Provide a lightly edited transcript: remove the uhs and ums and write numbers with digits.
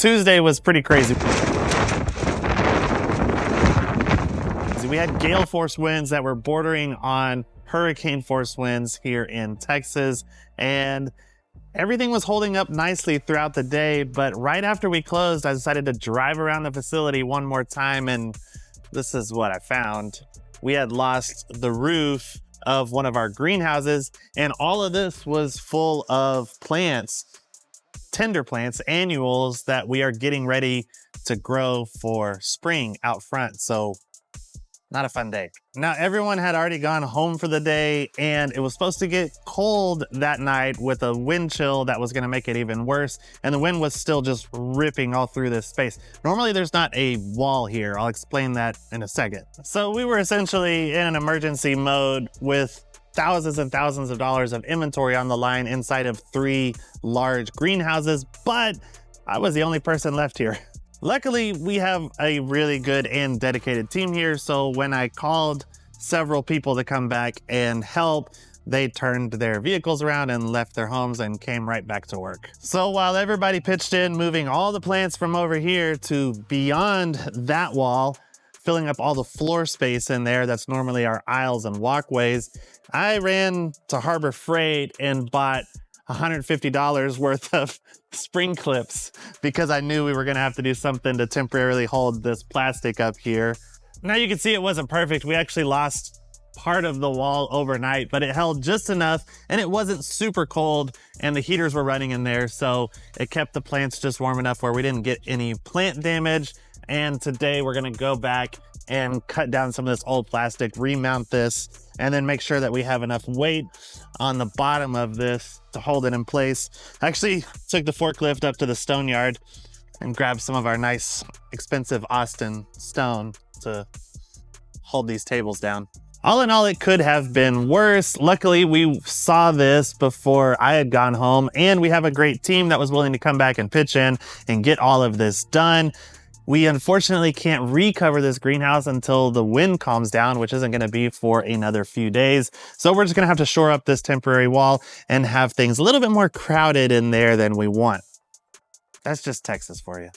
Tuesday was pretty crazy. We had gale force winds that were bordering on hurricane force winds here in Texas, and everything was holding up nicely throughout the day. But right after we closed, I decided to drive around the facility one more time, and this is what I found. We had lost the roof of one of our greenhouses, and all of this was full of plants, tender plants, annuals that we are getting ready to grow for spring out front. So not a fun day. Now, everyone had already gone home for the day, and it was supposed to get cold that night with a wind chill that was gonna make it even worse. And the wind was still just ripping all through this space. Normally there's not a wall here. I'll explain that in a second. So we were essentially in an emergency mode with thousands and thousands of dollars of inventory on the line inside of 3 large greenhouses, but I was the only person left here. Luckily, we have a really good and dedicated team here, so when I called several people to come back and help, they turned their vehicles around and left their homes and came right back to work. So while everybody pitched in, moving all the plants from over here to beyond that wall, filling up all the floor space in there that's normally our aisles and walkways, I ran to Harbor Freight and bought $150 worth of spring clips because I knew we were gonna have to do something to temporarily hold this plastic up here. Now you can see it wasn't perfect. We actually lost part of the wall overnight, but it held just enough, and it wasn't super cold, and the heaters were running in there, so it kept the plants just warm enough where we didn't get any plant damage. And today we're gonna go back and cut down some of this old plastic, remount this, and then make sure that we have enough weight on the bottom of this to hold it in place. I actually took the forklift up to the stone yard and grabbed some of our nice, expensive Austin stone to hold these tables down. All in all, it could have been worse. Luckily, we saw this before I had gone home, and we have a great team that was willing to come back and pitch in and get all of this done. We unfortunately can't recover this greenhouse until the wind calms down, which isn't gonna be for another few days. So we're just gonna have to shore up this temporary wall and have things a little bit more crowded in there than we want. That's just Texas for you.